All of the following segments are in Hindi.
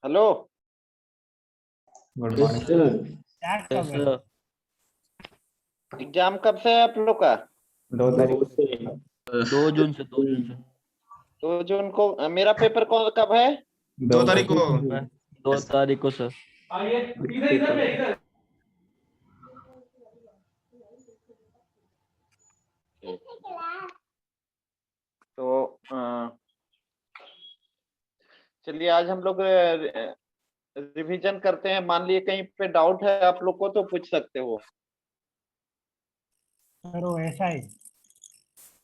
Hello. Good morning. Yes sir. Exam कब से है आप लोग का? 2 तारीख से 2 जून से 2 जून से 2 जून को। मेरा पेपर कौन कब है? 2 तारीख को 2 तारीख को सर। तो चलिए आज हम लोग रिवीजन करते हैं। मान लिए कहीं पे डाउट है आप लोग को तो पूछ सकते हो। सर वो ऐसा ही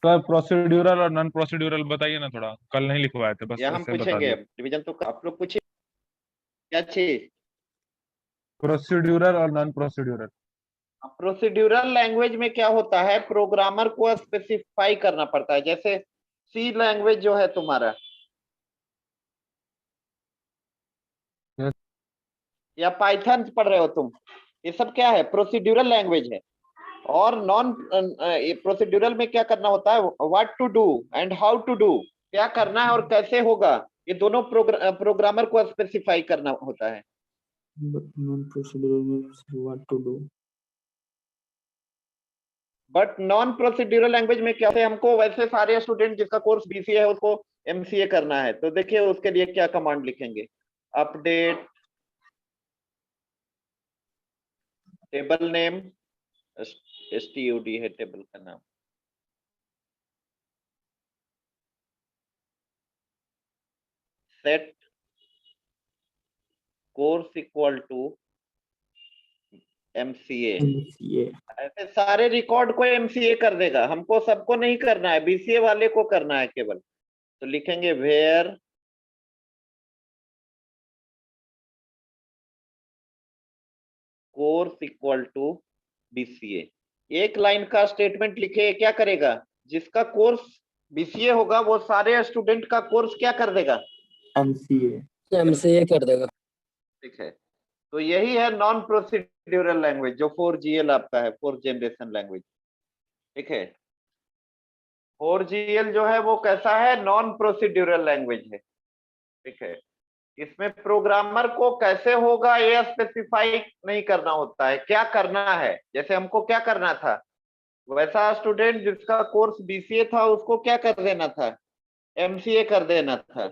तो प्रोसीड्यूरल और नॉन प्रोसीड्यूरल बताइए ना, थोड़ा कल नहीं लिखवाए थे, बस या हम ऐसे बता पूछेंगे दिए। रिवीजन तो आप लोग पूछिए क्या चीज। प्रोसीड्यूरल और नॉन प्रोसीड्यूरल। प्रोसीड्यूरल लैंग्वेज में क्या होता है, प्रोग्रामर को स्पेसिफाई करना पड़ता है। जैसे सी लैंग्वेज जो है तुम्हारा Yes. या पाइथन पढ़ रहे हो तुम, ये सब क्या है, प्रोसीड्यूरल लैंग्वेज है। और नॉन प्रोसीड्यूरल में क्या करना होता है, what to do and how to do, क्या करना है और कैसे होगा, ये दोनों प्रोग्रामर को स्पेसिफाई करना होता है। बट नॉन प्रोसीड्यूरल लैंग्वेज में क्या है, हमको वैसे सारे स्टूडेंट जिसका कोर्स बीसीए है उसको एमसीए करना है, तो देखिए उसके लिए क्या कमांड लिखेंगे। अपडेट टेबल नेम, एसटीयूडी है टेबल का नाम। Set course equal to MCA. ऐसे सारे रिकॉर्ड को एमसीए कर देगा, हमको सबको नहीं करना है, बीसीए वाले को करना है केवल। तो लिखेंगे where course equal to BCA. एक लाइन का स्टेटमेंट लिखे, क्या करेगा, जिसका कोर्स बीसीए होगा वो सारे स्टूडेंट का कोर्स क्या कर देगा, एमसीए कर देगा। ठीक है। तो यही है नॉन प्रोसीड्यूरल लैंग्वेज जो 4GL आपका है, 4th जनरेशन लैंग्वेज, ठीक है। 4GL जो है वो कैसा है, नॉन प्रोसीड्यूरल लैंग्वेज है, ठीक है। इसमें प्रोग्रामर को कैसे होगा ये स्पेसिफाई नहीं करना होता है, क्या करना है। जैसे हमको क्या करना था, वैसा स्टूडेंट जिसका कोर्स बीसीए था उसको क्या कर देना था, एमसीए कर देना था,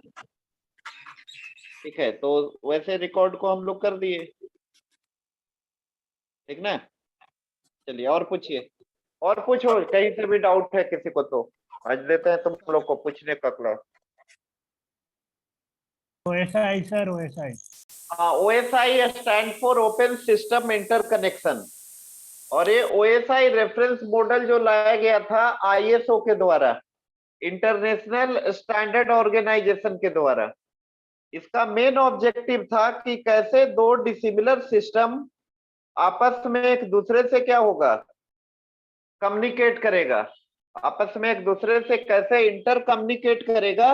ठीक है। तो वैसे रिकॉर्ड को हम लोग कर दिए, ठीक ना। चलिए और पूछिए, और पूछो, कहीं से भी डाउट है किसी को तो आज देते हैं तुम लोग को पूछने का क्लास। वो ऐसा ही सर वो ऐसा ही OSI stand for open system interconnection. और ये OSI रेफरेंस मॉडल जो लाया गया था ISO के द्वारा, इंटरनेशनल स्टैंडर्ड ऑर्गेनाइजेशन के द्वारा। इसका मेन ऑब्जेक्टिव था कि कैसे दो डिसिमिलर सिस्टम आपस में एक दूसरे से क्या होगा, कम्युनिकेट करेगा, आपस में एक दूसरे से कैसे इंटर कम्युनिकेट करेगा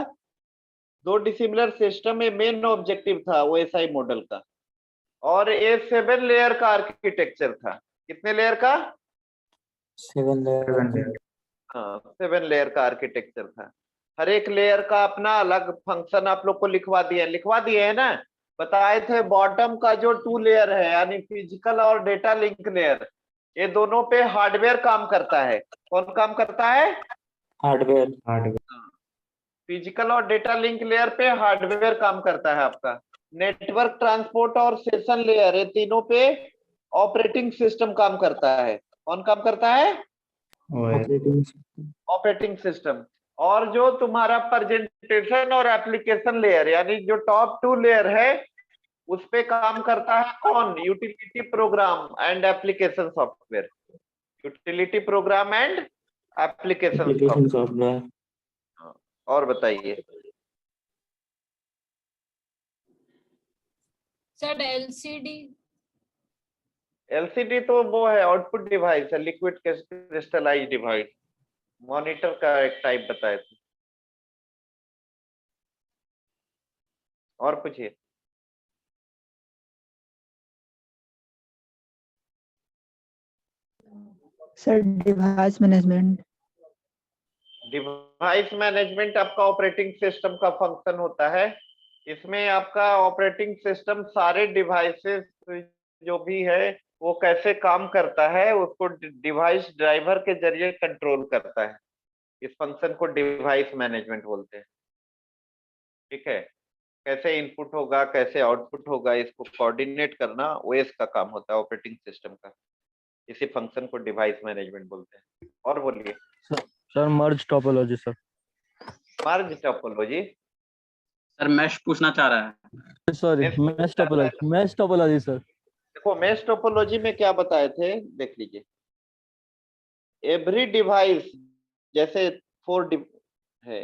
दो डिसिमिलर सिस्टम में, मेन ऑब्जेक्टिव था OSI मॉडल का। और ये 7 लेयर का आर्किटेक्चर था। कितने लेयर का, 7 लेयर। हाँ 7 लेयर का आर्किटेक्चर था। हर एक लेयर का अपना अलग फंक्शन आप लोग को लिखवा दिए है ना। बताए थे बॉटम का जो 2 लेयर है यानी फिजिकल और डेटा लिंक लेयर, ये दोनों पे हार्डवेयर काम करता है। कौन काम करता है, हार्डवेयर। फिजिकल और डेटा लिंक लेयर पे हार्डवेयर काम करता है आपका। नेटवर्क ट्रांसपोर्ट और सेशन लेयर, ये तीनों पे ऑपरेटिंग सिस्टम काम करता है। कौन काम करता है, ऑपरेटिंग सिस्टम। और जो तुम्हारा प्रेजेंटेशन और एप्लीकेशन लेयर यानी जो टॉप 2 लेयर है उस पे काम करता है कौन, utility programme and application software. Utility programme and application software. और बताइए सर एलसीडी। एलसीडी तो वो है आउटपुट डिवाइस है, लिक्विड क्रिस्टलाइज डिवाइस, मॉनिटर का एक टाइप बताए थे। और पूछिए। Sir device management. Device management आपका ऑपरेटिंग सिस्टम का फंक्शन होता है। इसमें आपका ऑपरेटिंग सिस्टम सारे डिवाइसेस जो भी है वो कैसे काम करता है उसको डिवाइस ड्राइवर के जरिए कंट्रोल करता है। इस फंक्शन को डिवाइस मैनेजमेंट बोलते हैं। ठीक है, कैसे इनपुट होगा कैसे आउटपुट होगा इसको कोऑर्डिनेट करना ओएस का काम होता है, ऑपरेटिंग सिस्टम का। इसी फंक्शन को डिवाइस मैनेजमेंट बोलते हैं। और बोलिए सर मर्ज टोपोलॉजी सर। मर्ज टोपोलॉजी सर मैश पूछना चाह रहा है। Sorry mesh topology sir. देखो मेश टोपोलॉजी में क्या बताए थे देख लीजिए। एवरी डिवाइस जैसे है,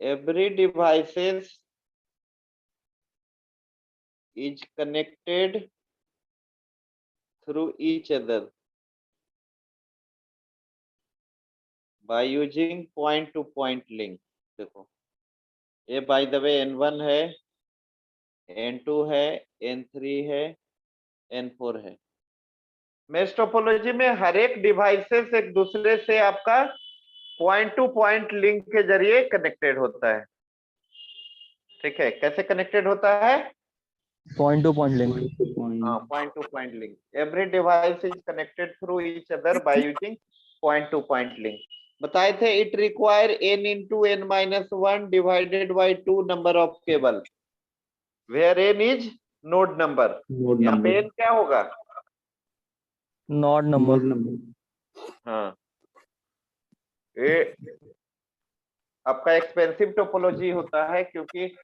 every devices is connected through each other by using point to point link. देखो ये बाय द वे N1 है, N2 है, N3 है, N4 है। मेश टोपोलॉजी में हर एक डिवाइसेस एक दूसरे से आपका पॉइंट टू पॉइंट लिंक के जरिए कनेक्टेड होता है। ठीक है, कैसे कनेक्टेड होता है? Point to point link. हाँ, point to point link. Every device is connected through each other by using point to point link. बताए थे it require n into n-1 divided by 2 number of cable where n is node number। यहाँ पे n क्या होगा? Node number. हाँ, ये आपका एक्सपेंसिव टोपोलॉजी होता है क्योंकि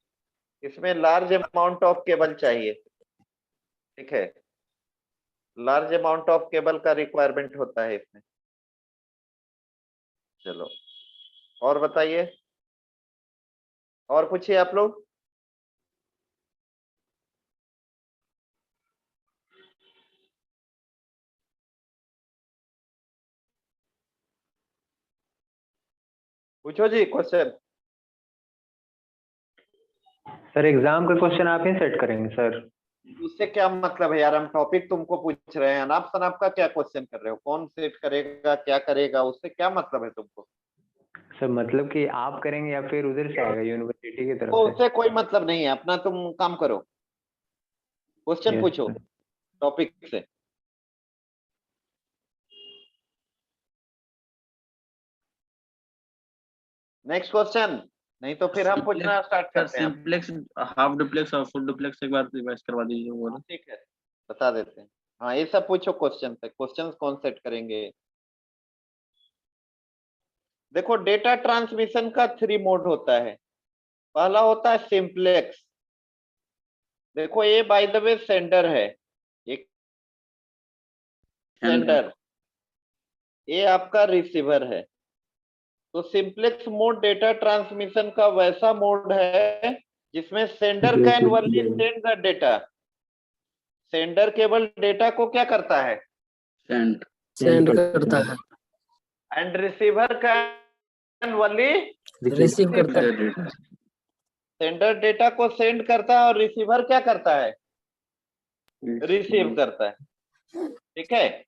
इसमें लार्ज अमाउंट ऑफ केबल चाहिए। ठीक है, लार्ज अमाउंट ऑफ केबल का रिक्वायरमेंट होता है इसमें। चलो और बताइए, और पूछिए आप लोग। पूछो जी क्वेश्चन। सर एग्जाम का क्वेश्चन आप ही सेट करेंगे सर? उससे क्या मतलब है यार, हम टॉपिक तुमको पूछ रहे हैं। अनाप शनाप का क्या क्वेश्चन कर रहे हो? कौन सेट करेगा क्या करेगा उससे क्या मतलब है तुमको? सर मतलब कि आप करेंगे या फिर उधर से आएगा यूनिवर्सिटी की तरफ तो से? उससे कोई मतलब नहीं है, अपना तुम काम करो, क्वेश्चन Yes, पूछो sir. टॉपिक से। नेक्स्ट क्वेश्चन, नहीं तो फिर हम पूछना स्टार्ट करते हैं। सिंप्लेक्स, हाफ डुप्लेक्स और फुल डुप्लेक्स एक बार रिवाइज करवा दीजिए वो ना। ठीक है, बता देते हैं। हाँ, ये सब पूछो क्वेश्चन से। क्वेश्चन कौन सेट करेंगे? देखो डेटा ट्रांसमिशन का 3 मोड होता है। पहला होता है सिंप्लेक्स। देखो ये बाय द वे सेंडर है, एक सेंडर, ये आपका रिसीवर है। तो सिंप्लेक्स मोड डेटा ट्रांसमिशन का वैसा मोड है जिसमें sender can only send the data. Sender केवल डेटा को क्या करता है? सेंड करता है। And receiver can only receive करता है। सेंडर डेटा को सेंड करता है और रिसीवर क्या करता है? रिसीव करता है। ठीक है,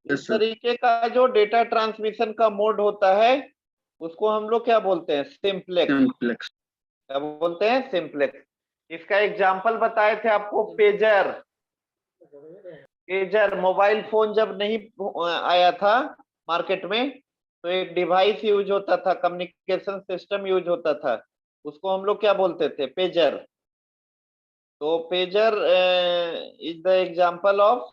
इस तरीके का जो डेटा ट्रांसमिशन का मोड होता है उसको हम लोग क्या बोलते हैं? सिंप्लेक्स। क्या बोलते हैं? सिंप्लेक्स। इसका एग्जांपल बताए थे आपको, पेजर। पेजर मोबाइल फोन जब नहीं आया था मार्केट में तो एक डिवाइस यूज होता था, कम्युनिकेशन सिस्टम यूज होता था, उसको हम लोग क्या बोलते थे? पेजर। तो pager is the example of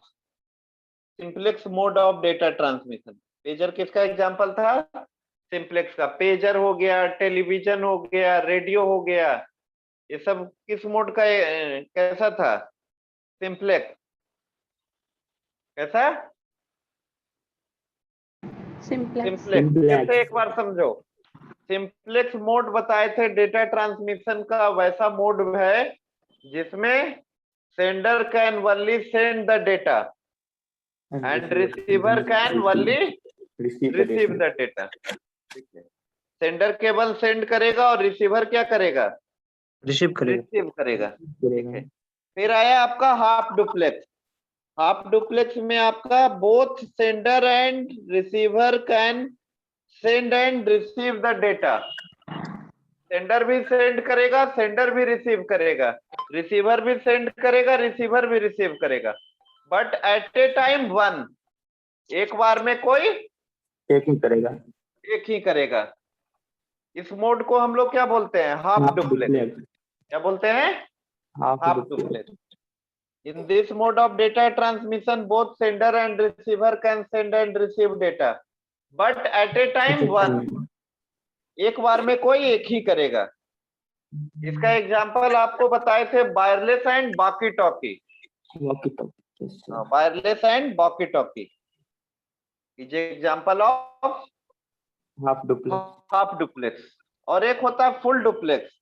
simplex mode of data transmission. Pager किसका एग्जांपल था? सिंप्लेक्स का। पेजर हो गया, टेलीविजन हो गया, रेडियो हो गया, ये सब किस मोड का कैसा था? सिंप्लेक्स। कैसा? सिंप्लेक्स। कैसे एक बार समझो। सिंप्लेक्स मोड बताए थे डेटा ट्रांसमिशन का वैसा मोड है जिसमें sender can only send the data and receiver can only receive the data. Sender केवल सेंड करेगा और रिसीवर क्या करेगा? रिसीव रिसीव करेगा। ठीक है, फिर आया आपका हाफ डुप्लेक्स। हाफ डुप्लेक्स में आपका both sender and receiver can send and receive the data. Sender भी सेंड करेगा, सेंडर भी रिसीव करेगा, रिसीवर भी सेंड करेगा, रिसीवर भी रिसीव करेगा, but at A time one, एक बार में कोई एक ही करेगा। एक ही करेगा। इस मोड को हम लोग क्या बोलते हैं? Half duplex. क्या बोलते हैं? Half duplex. In this mode of data transmission, both sender and receiver can send and receive data, but at a time one, एक बार में कोई एक ही करेगा। इसका एग्जांपल आपको बताए थे wireless and walkie talkie. Wireless and walkie talkie is example of half duplex. और एक होता है फुल डुप्लेक्स,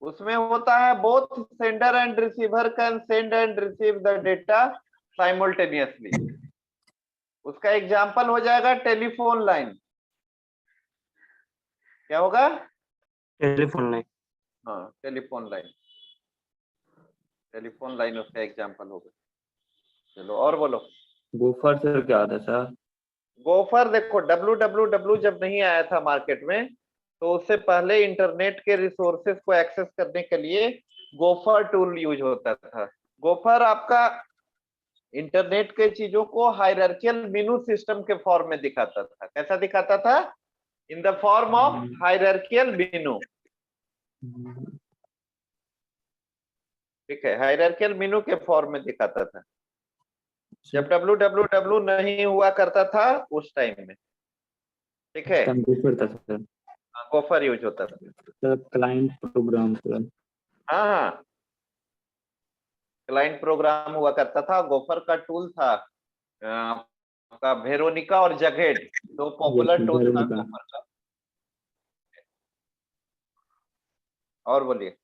उसमें होता है both sender and receiver can send and receive the data simultaneously. उसका एग्जांपल हो जाएगा टेलीफोन लाइन। क्या होगा? Telephone line. हाँ, टेलीफोन लाइन। टेलीफोन लाइन उसका एग्जांपल होगा। चलो और बोलो। गोफर सर क्या होता है सर? गोफर देखो, www जब नहीं आया था मार्केट में, तो उससे पहले इंटरनेट के रिसोर्सेज को एक्सेस करने के लिए गोफर टूल यूज होता था। गोफर आपका इंटरनेट के चीजों को हायरार्कियल मेनू सिस्टम के फॉर्म में दिखाता था। कैसा दिखाता था? In the form of hierarchical मेनू। ठीक है, हायरार्कियल मेनू के फॉर्म में दिखाता था जब www नहीं हुआ करता था उस टाइम में। ठीक है, गोफर था सर। गोफर यूज होता था। Sir client program sir. हाँ, क्लाइंट प्रोग्राम हुआ करता था। गोफर का टूल था आपका वेरोनिका और जगेड, दो पॉपुलर टूल था गोफर का। और बोलिए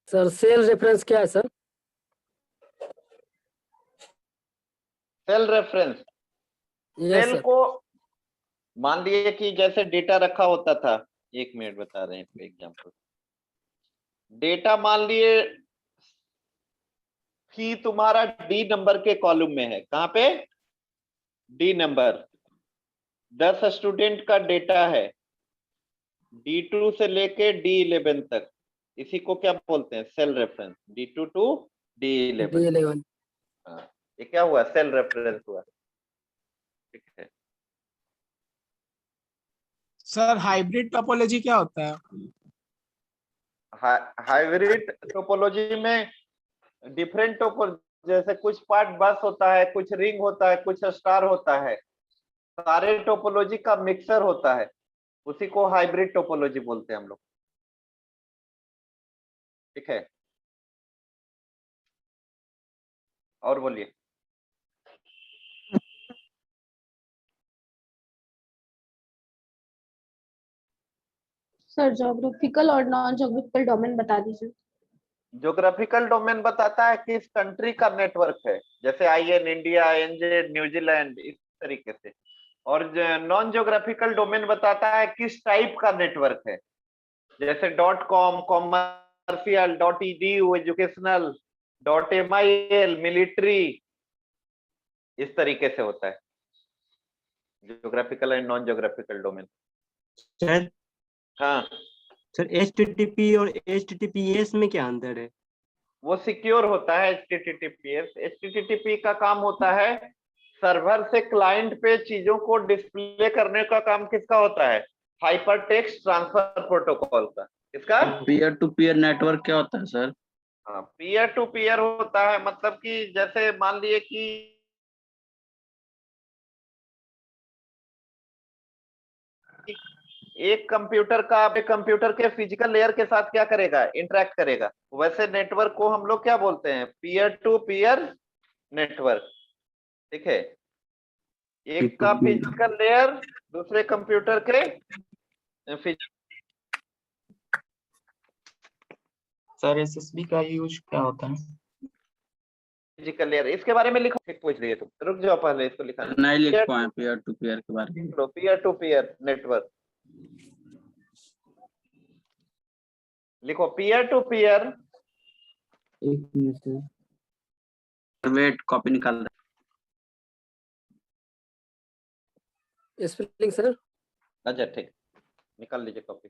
सर सेल रेफरेंस क्या है sir? Cell reference. Yes cell sir. को मान लिए कि जैसे डेटा रखा होता था, एक मिनट बता रहे हैं एग्जांपल। डेटा मान लिए कि तुम्हारा डी नंबर के कॉलम में है। कहां पे? D number. 10 स्टूडेंट का डेटा है D2 से लेके D11 तक। इसी को क्या बोलते हैं? Cell reference. D2 to D11। D11। हाँ, ये क्या हुआ? सेल रेफरेंस हुआ। ठीक है। सर हाइब्रिड टोपोलॉजी क्या होता है? हाइब्रिड टोपोलॉजी में डिफरेंट टोपोलॉजी, जैसे कुछ पार्ट बस होता है, कुछ रिंग होता है, कुछ स्टार होता है, सारे टोपोलॉजी का मिक्सर होता है, उसी को हाइब्रिड टोपोलॉजी बोलते हैं हम लोग। ठीक है, और बोलिए। सर ज्योग्राफिकल और नॉन ज्योग्राफिकल डोमेन बता दीजिए। ज्योग्राफिकल डोमेन बताता है किस कंट्री का नेटवर्क है, जैसे IN इंडिया, INZ न्यूजीलैंड, इस तरीके से। और नॉन ज्योग्राफिकल डोमेन बताता है किस टाइप का नेटवर्क है, जैसे .com, commercial, .edu, educational, .mil, military, इस तरीके से होता है geographical and non geographical domain. Sir हाँ सर HTTP और HTTPS में क्या अंतर है? वो सिक्योर होता है HTTPS। HTTP का काम होता है सर्वर से क्लाइंट पे चीजों को डिस्प्ले करने का काम किसका होता है? हाइपर टेक्स्ट ट्रांसफर प्रोटोकॉल का। इसका पीयर टू पीयर नेटवर्क क्या होता है सर? हाँ, पीयर टू पीयर होता है, मतलब कि जैसे मान लिए कि एक कंप्यूटर का कंप्यूटर के फिजिकल लेयर के साथ क्या करेगा? इंटरेक्ट करेगा। वैसे नेटवर्क को हम लोग क्या बोलते हैं? Peer to peer network. ठीक है, एक का फिजिकल लेयर दूसरे कंप्यूटर के सर SSB का यूज क्या होता है? Physical layer. इसके बारे में लिखो, पूछ रही है तुम, रुक जाओ पहले इसको लिखा। नहीं लिख पाए पीयर टू पीयर के बारे में। पीयर टू पीयर नेटवर्क लिखो। पीयर टू पीयर, एक मिनट सर। वेट कॉपी निकाल रहा स्पेलिंग सर? अच्छा ठीक, निकाल लीजिए कॉपी।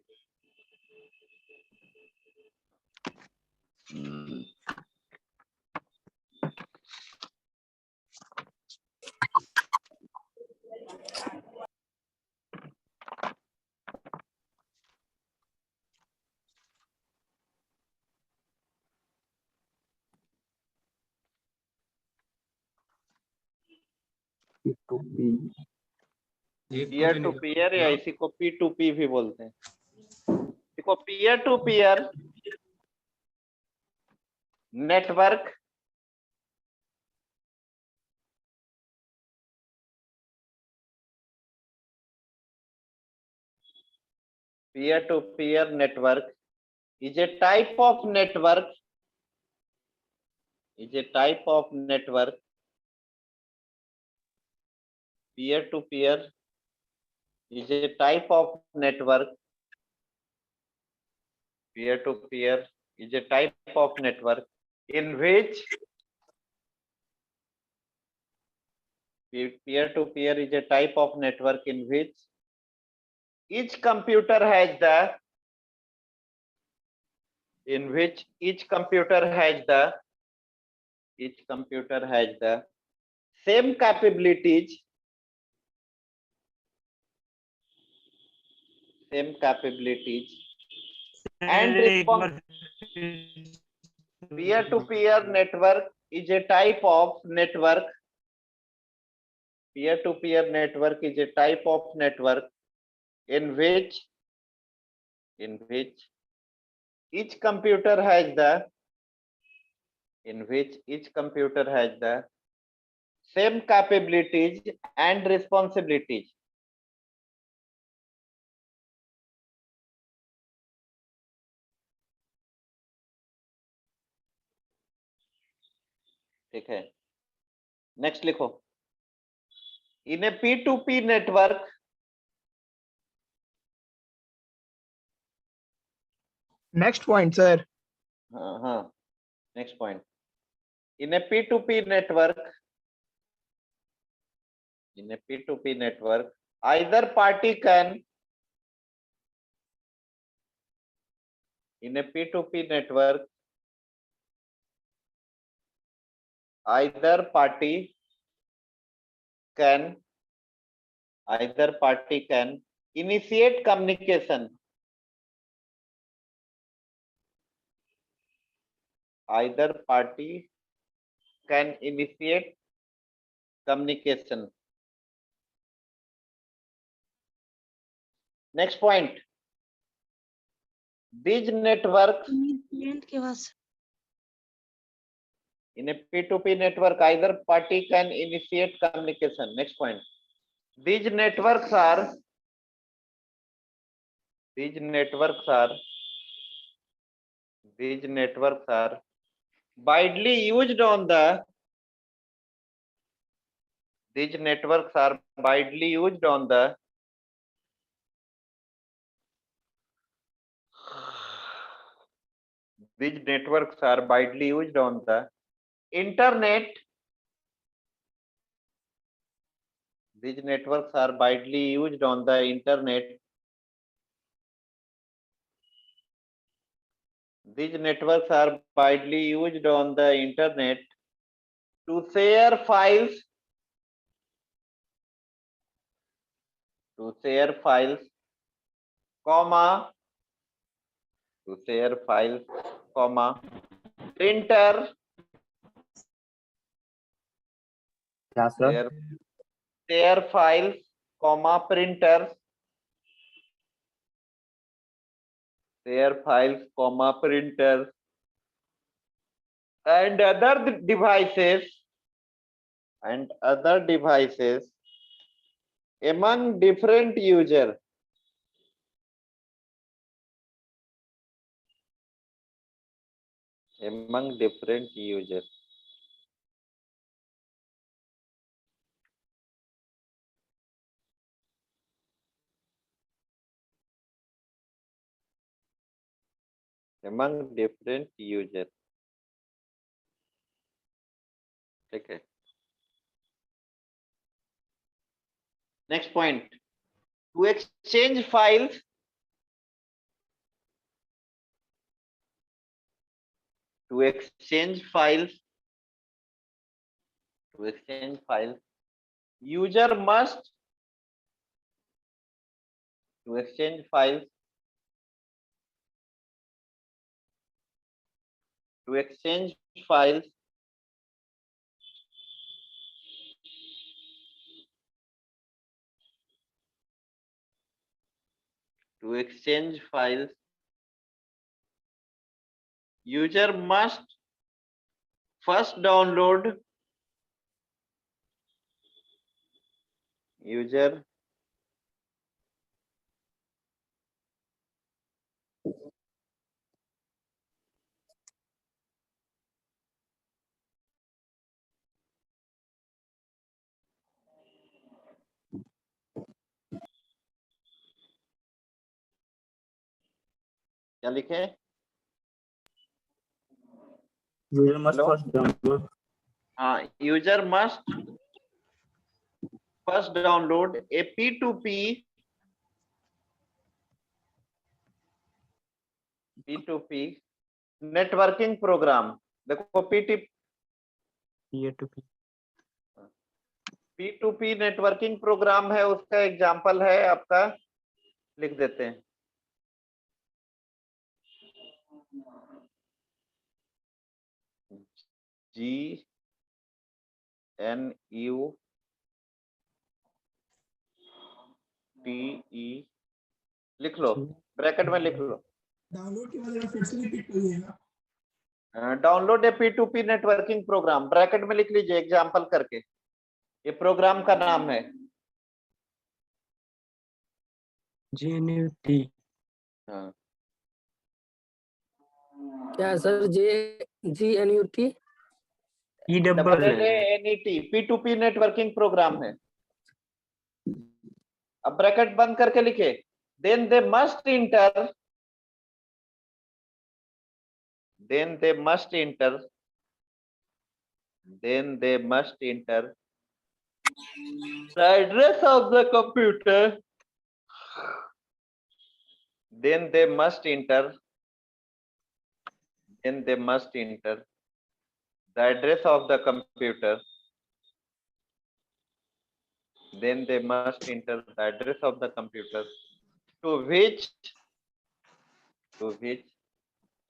पीयर टू पीयर या इसी को P2P भी बोलते हैं। देखो peer to peer network peer-to-peer network is a type of network peer-to-peer is a type of network peer-to-peer is a type of network in which peer-to-peer is a type of network in which each computer has the same capabilities and peer-to-peer network is a type of network peer-to-peer network is a type of network in which each computer has the same capabilities and responsibilities ठीक है। नेक्स्ट लिखो इन ए P2P network Next point, sir. हाँ next point in A P2P network either party can in a P2P network either party can initiate communication next point these networks in a P2P network either party can initiate communication next point these networks are widely used on the internet these networks are widely used on the internet to share files comma printer share files comma printers and other devices among different users ठीक है next point to exchange files to exchange files, user must to exchange files, to exchange files, to exchange files, user must first download, user क्या लिखे? User must Hello? first download. हाँ, user must first download a P2P networking program. देखो P2P नेटवर्किंग प्रोग्राम है, उसका एग्जांपल है आपका, लिख देते हैं. GNUTE लिख लो, ब्रैकेट में लिख लो. डाउनलोड के बाद फिर से रिपीट करिएगा. डाउनलोड ए P2P नेटवर्किंग प्रोग्राम, ब्रैकेट में लिख लीजिए एग्जांपल करके. ये प्रोग्राम का नाम है. GNUT. हाँ, क्या है सर? GNUT? NET P2P networking program है. अब ब्रैकेट बंद करके लिखे. Then they must enter the address of the computer. Then they must enter the address of the computer. Then they must enter the address of the computer to which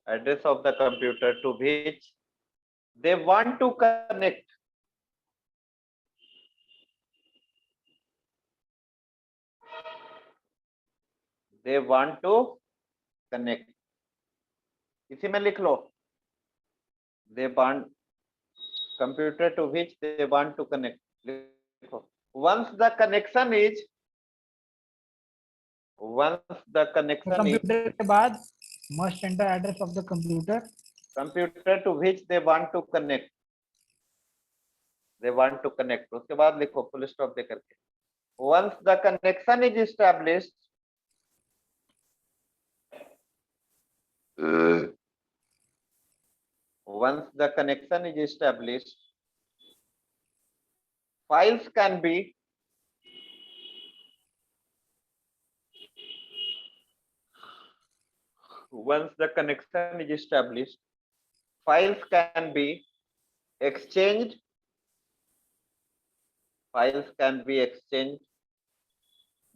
address of the computer to which they want to connect. They want to connect. इसी में लिख लो. They want computer to which they want to connect. लिखो. Once the connection is computer के बाद must enter address of the computer to which they want to connect. उसके बाद लिखो फुल स्टॉप दे करके. Once the connection is established, files can be exchanged.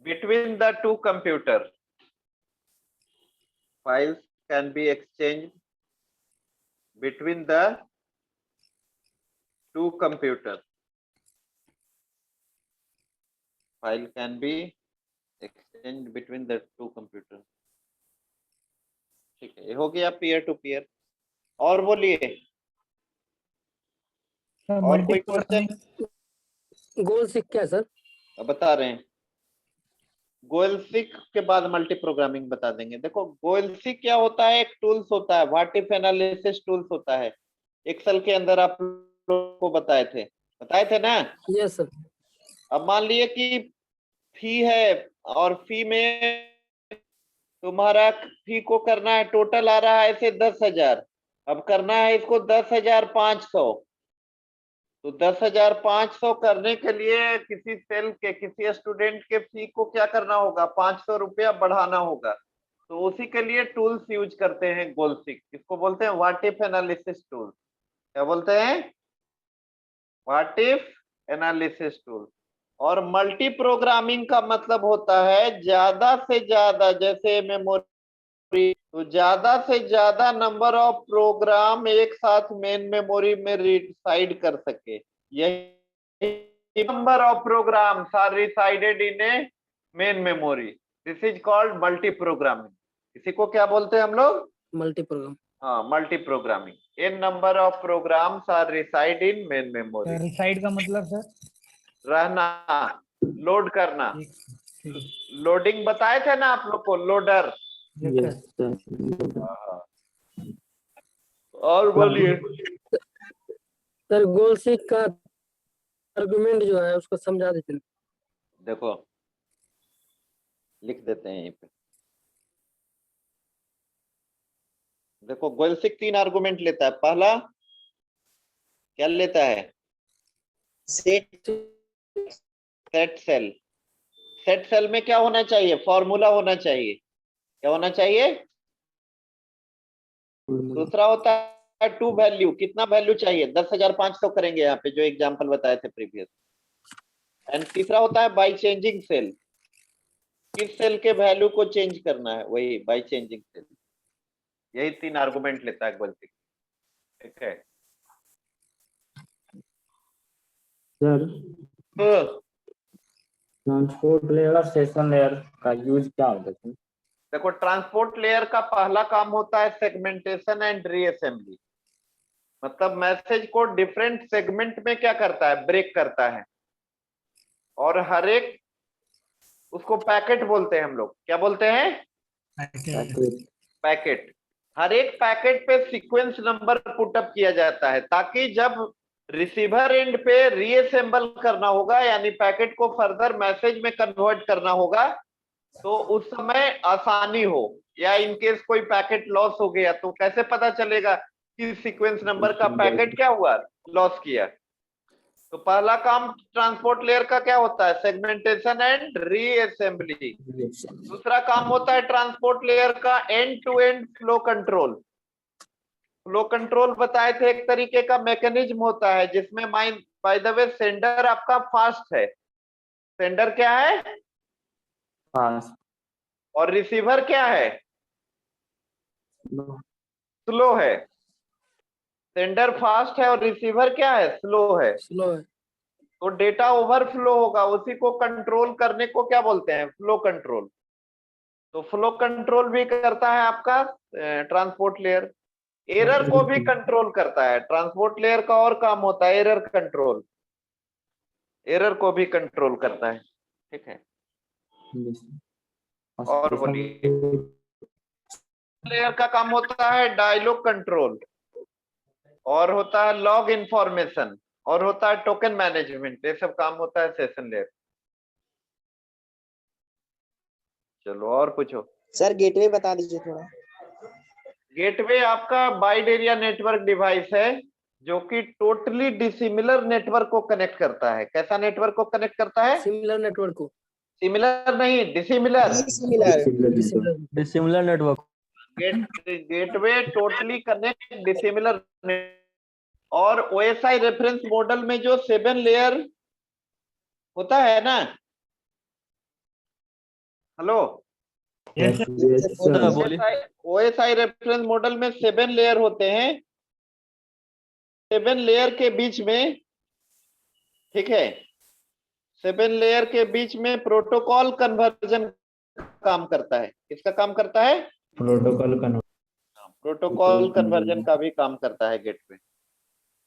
Between the two computers. Files can be exchanged between the two computers. File can be exchanged between the two computers. ठीक है, ये हो गया पीयर टू पीयर. और बोलिए, और कोई क्वेश्चन? गोल सिक क्या है सर? बता रहे हैं. गोएलसिक के बाद मल्टी प्रोग्रामिंग बता देंगे. देखो गोएलसिक क्या होता है, एक टूल्स होता है, व्हाट इफ एनालिसिस टूल्स होता है. एक्सेल के अंदर आप लोगों को बताए थे ना? Yes sir. अब मान लिए कि फी है और फी में तुम्हारा फी को करना है, टोटल आ रहा है ऐसे 10,000. अब करना है इसको 10,500. तो 10,500 करने के लिए किसी सेल के, किसी स्टूडेंट के फी को क्या करना होगा, 500 रुपया बढ़ाना होगा. तो उसी के लिए टूल्स यूज करते हैं गोलसिक। इसको बोलते हैं व्हाट इफ एनालिसिस टूल। क्या बोलते हैं? What if analysis tool. और मल्टी प्रोग्रामिंग का मतलब होता है ज्यादा से ज्यादा, जैसे मेमोरी, तो ज्यादा से ज्यादा नंबर ऑफ प्रोग्राम एक साथ मेन मेमोरी में रिसाइड कर सके। यही number of programs are resided in a main memory, this is called multi programming. इसी को क्या बोलते हैं हम लोग? Multi program. हाँ, multi programming. N number of programs are reside in main memory. Reside का मतलब सर? रहना, लोड करना। ठीक ठीक है। लोडिंग बताए थे ना आप लोग को, लोडर। Yes, sir. और बोलिए। सर गोल सीक का आर्गुमेंट जो है उसको समझा देते हैं। देखो लिख देते हैं यहीं पे। देखो गोलसिक 3 आर्गुमेंट लेता है। पहला क्या लेता है? Set cell. सेट सेल में क्या होना चाहिए? फॉर्मूला होना चाहिए। क्या होना चाहिए? दूसरा होता है टू वैल्यू। कितना वैल्यू चाहिए? 10,500 करेंगे यहाँ पे, जो एग्जांपल बताए थे प्रीवियस। एंड तीसरा होता है बाय चेंजिंग सेल। किस सेल के वैल्यू को चेंज करना है, वही बाय चेंजिंग सेल। यही 3 आर्गुमेंट लेता है गोलसिक। ठीक है सर, तो ट्रांसपोर्ट लेयर और सेशन लेयर का यूज क्या होता है? देखो ट्रांसपोर्ट लेयर का पहला काम होता है सेगमेंटेशन एंड रीअसेंबली। मतलब मैसेज को डिफरेंट सेगमेंट में क्या करता है? ब्रेक करता है। और हर एक, उसको पैकेट बोलते हैं हम लोग। क्या बोलते हैं? पैकेट। हर एक पैकेट पे सीक्वेंस नंबर पुटअप किया जाता है, ताकि जब रिसीवर एंड पे रीअसेंबल करना होगा, यानी पैकेट को फर्दर मैसेज में कन्वर्ट करना होगा, तो उस समय आसानी हो। या इनकेस कोई पैकेट लॉस हो गया तो कैसे पता चलेगा कि सीक्वेंस नंबर का पैकेट क्या हुआ, लॉस किया। तो पहला काम ट्रांसपोर्ट लेयर का क्या होता है? Segmentation and reassembly. दूसरा काम होता है ट्रांसपोर्ट लेयर का end to end flow control. Flow control बताए थे, एक तरीके का मैकेनिज्म होता है जिसमें बाय द वे सेंडर आपका फास्ट है। सेंडर क्या है? फास्ट। और रिसीवर क्या है? स्लो है। सेंडर फास्ट है और रिसीवर क्या है? स्लो है। स्लो है। तो डेटा ओवरफ्लो होगा, उसी को कंट्रोल करने को क्या बोलते हैं? Flow control. तो फ्लो कंट्रोल भी करता है आपका ट्रांसपोर्ट लेयर। एरर को भी कंट्रोल करता है। ट्रांसपोर्ट लेयर का और काम होता है एरर कंट्रोल। एरर को भी कंट्रोल करता है। ठीक है, और बोलिए। लेयर का काम होता है डायलॉग कंट्रोल, और होता है लॉग इंफॉर्मेशन, और होता है टोकन मैनेजमेंट। ये सब काम होता है सेशन लेयर। चलो और पूछो। सर गेटवे बता दीजिए थोड़ा। गेटवे आपका वाइड एरिया नेटवर्क डिवाइस है, जो कि टोटली डिसिमिलर नेटवर्क को कनेक्ट करता है। कैसा नेटवर्क को कनेक्ट करता है? सिमिलर नेटवर्क को। सिमिलर नहीं, dissimilar. Dissimilar network. Gateway totally connect dissimilar. और ओएसआई रेफरेंस मॉडल में जो 7 लेयर होता है ना, हेलो, ओएसआई रेफरेंस मॉडल में 7 लेयर होते हैं। 7 लेयर के बीच में, ठीक है, 7 लेयर के बीच में प्रोटोकॉल कन्वर्जन काम करता है। किसका काम करता है? प्रोटोकॉल कन्वर्जन का भी काम करता है gateway.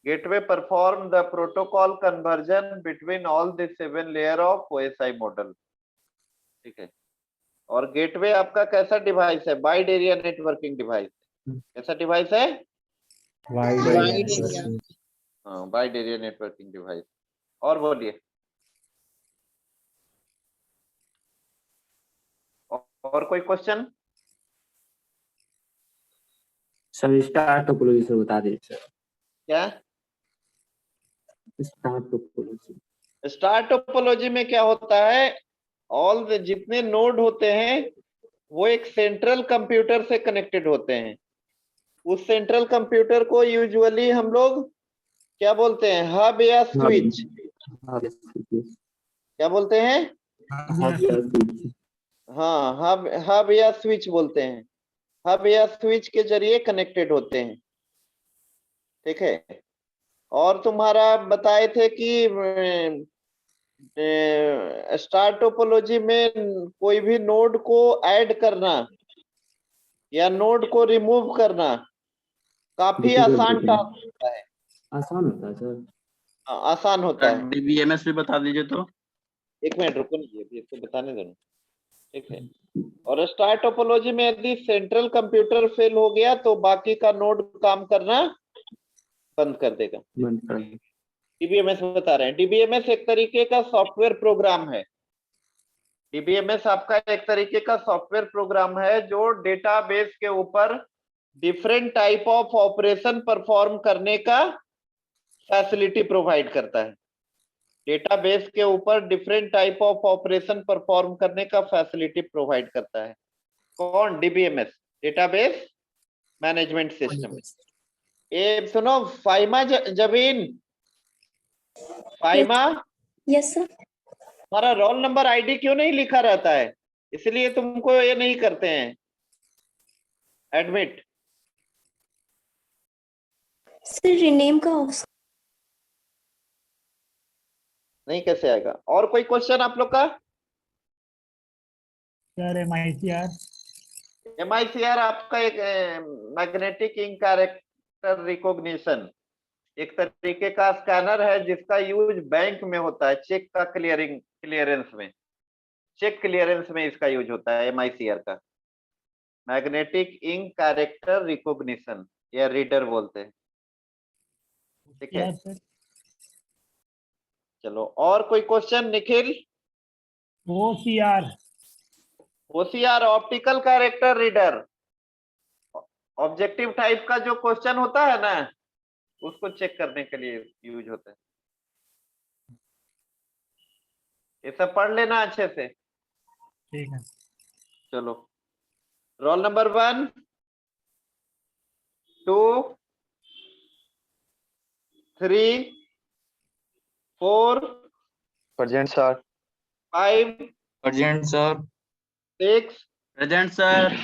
Gateway perform the protocol conversion between all the 7 layer of OSI model. ठीक है, और गेटवे आपका कैसा डिवाइस है? Wide area networking device. कैसा डिवाइस है? Wide area. हाँ, वाइड एरिया नेटवर्किंग डिवाइस। और बोलिए। और कोई क्वेश्चन? सर स्टार टोपोलॉजी से बता दीजिए सर। क्या? Star topology. स्टार टोपोलॉजी में क्या होता है? ऑल जितने नोड होते हैं वो एक सेंट्रल कंप्यूटर से कनेक्टेड होते हैं। उस सेंट्रल कंप्यूटर को यूजुअली हम लोग क्या बोलते हैं, हब या स्विच, क्या बोलते हैं? हाँ, हब या स्विच बोलते हैं। हब या स्विच के जरिए कनेक्टेड होते हैं, ठीक है। और तुम्हारा बताए थे कि स्टार टोपोलॉजी में कोई भी नोड को ऐड करना या नोड को रिमूव करना काफी आसान टास्क होता है। आसान होता है सर। हाँ, आसान होता है। डीबीएमएस भी बता दीजिए तो। एक मिनट रुको, नहीं अभी इसको बताने देना, ठीक है। और स्टार टोपोलॉजी में यदि सेंट्रल कंप्यूटर फेल हो गया तो बाकी का नोड काम करना बंद कर देगा। डीबीएमएस बता रहे हैं। डीबीएमएस एक तरीके का सॉफ्टवेयर प्रोग्राम है। डीबीएमएस आपका एक तरीके का सॉफ्टवेयर प्रोग्राम है जो डेटाबेस के ऊपर different type of operation perform करने का फैसिलिटी प्रोवाइड करता है। डेटाबेस के ऊपर different type of operation perform करने का फैसिलिटी प्रोवाइड करता है। कौन? DBMS, database management system. ये सुनो फाइमा जबीन, फाइमा, यस सर। हमारा रोल नंबर आईडी क्यों नहीं लिखा रहता है? इसलिए तुमको ये नहीं करते हैं एडमिट। सर रिनेम का नहीं, कैसे आएगा? और कोई क्वेश्चन आप लोग का? Sir MICR। MICR आपका एक मैग्नेटिक इंक कैरेक्टर रिकॉग्निशन, एक तरीके का स्कैनर है जिसका यूज बैंक में होता है, चेक का क्लियरेंस में, चेक क्लियरेंस में इसका यूज होता है। MICR का मैग्नेटिक इंक कैरेक्टर रिकॉग्निशन या रीडर बोलते हैं, ठीक है। चलो, और कोई question Nikhil? OCR। OCR optical character reader, objective type का जो क्वेश्चन होता है ना, उसको चेक करने के लिए यूज होता है। ये सब पढ़ लेना अच्छे से। ठीक है। चलो, roll number 1, 2, 3, 4, present sir. 5, present sir. 6, present sir.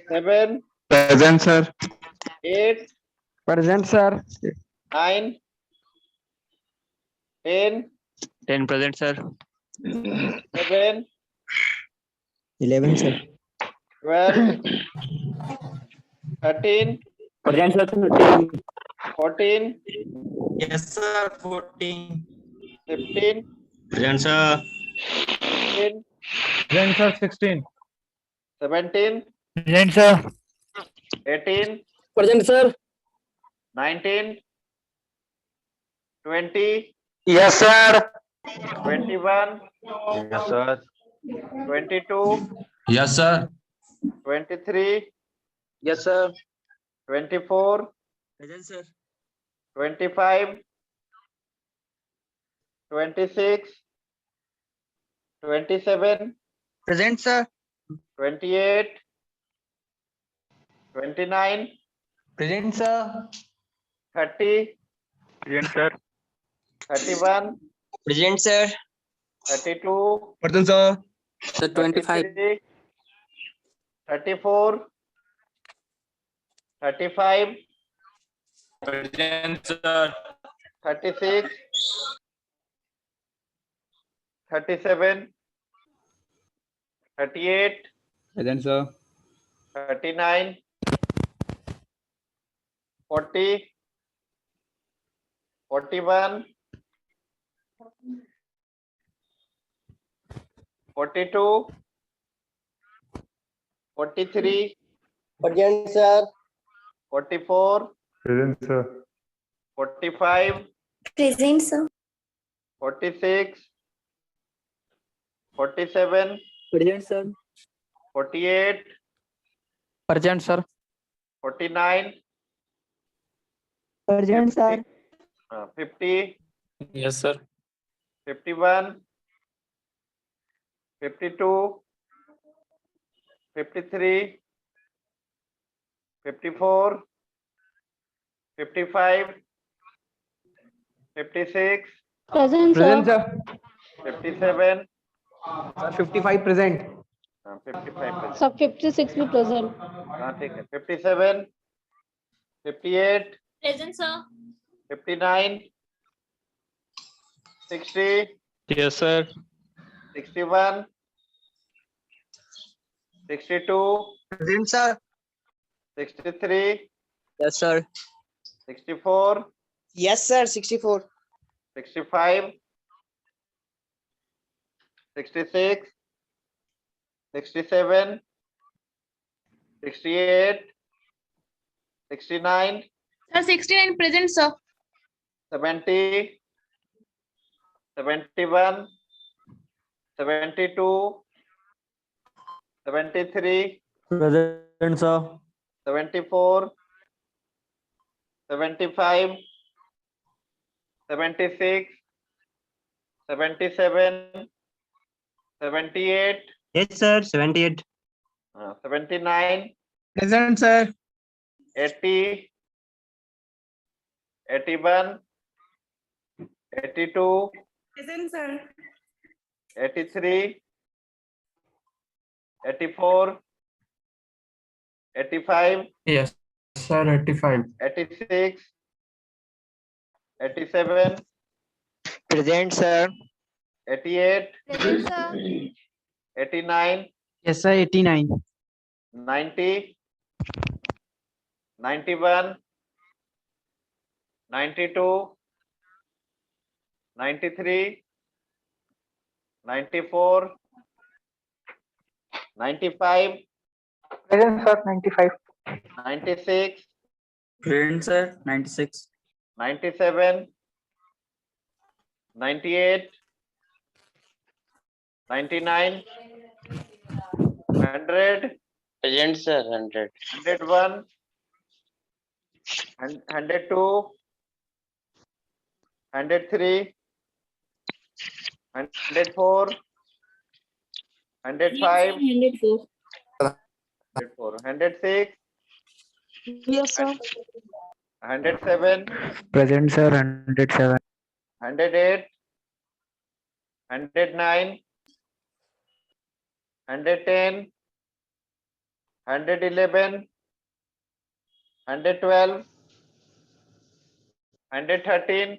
7, present sir. 8, present sir. 9, 10, 10 present sir. 11, 11 sir. 12, 13, present sir 13। 14, yes sir 14। 15, present sir. 16, present sir 16। 17, present sir. 18, present sir. 19, 20, yes sir. 21, yes sir. 22, yes sir. 23, yes sir. 24, present sir. 25, 26, 27, present sir. 28, 29, present sir. 30, present sir. 31, present sir. 32, present sir. 33, 34, 35, present sir. 36, 37, 38, present sir. 39, 40, 41, 42, 43, present sir. 44, present sir. 45, present sir. 46, 47, present sir. 48, present sir. 49, Present sir. 50, yes sir. 51, 52, 53, 54, 55, 56, Present, Present, sir. sir. 57, Sir, 55 present. 55%. Sir, 56 भी present. हाँ ठीक है 57, 58, Present, sir. 59, 60, Yes, sir. 61, 62, Present, sir. 63, Yes, sir. 64, Yes, sir. 64. 65, 66, 67, 68, 69, Sir, 69 present, sir. 70, 71, 72, 73, Present, sir. 74, 75, 76, 77, 78, Yes, sir. 78. 79, Present, sir. 80, 81, 82, Present, sir. 83, 84, 85, Yes, sir. 85. 86, 87, Present, sir. 88, Present, sir. 89, Yes, sir. 89. 90, 91, 92, 93, 94, 95, Present, sir. 95. 96, Present, sir. 96. 97, 98, 99, 100, Present, sir. 100. 101, 102, 103, 104, 105, 104. 106, Yes, sir. 107, Present, sir. 107. 108, 109, 110, 111, 112, 113,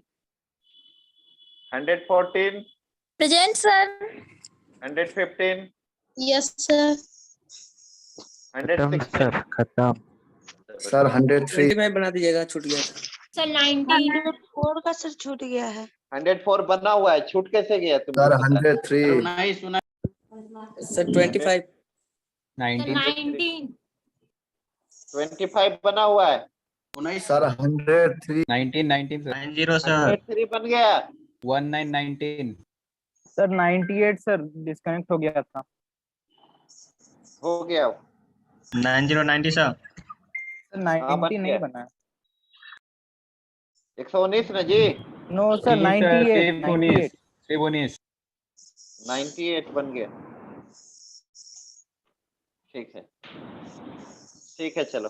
114, Present, sir. 115, Yes, sir. 116, खत्म. सर 103 25 बना दीजिएगा, छूट गया था. Sir, 94 का सर छूट गया है. 104 बना हुआ है, छूट कैसे गया तुमको सर पता है? 103 19 सर 25. 19. 25 बना हुआ है, 19 सर 103 19 सर. 90 सर 103 बन गया. 1919. सर 98 सर डिस्कनेक्ट हो गया था. हो गया. 9090 सर. सर हाँ, बन 90 नहीं गया. बना. 119 ना जी. No sir 98. 98 बन गया. ठीक है, ठीक है, चलो.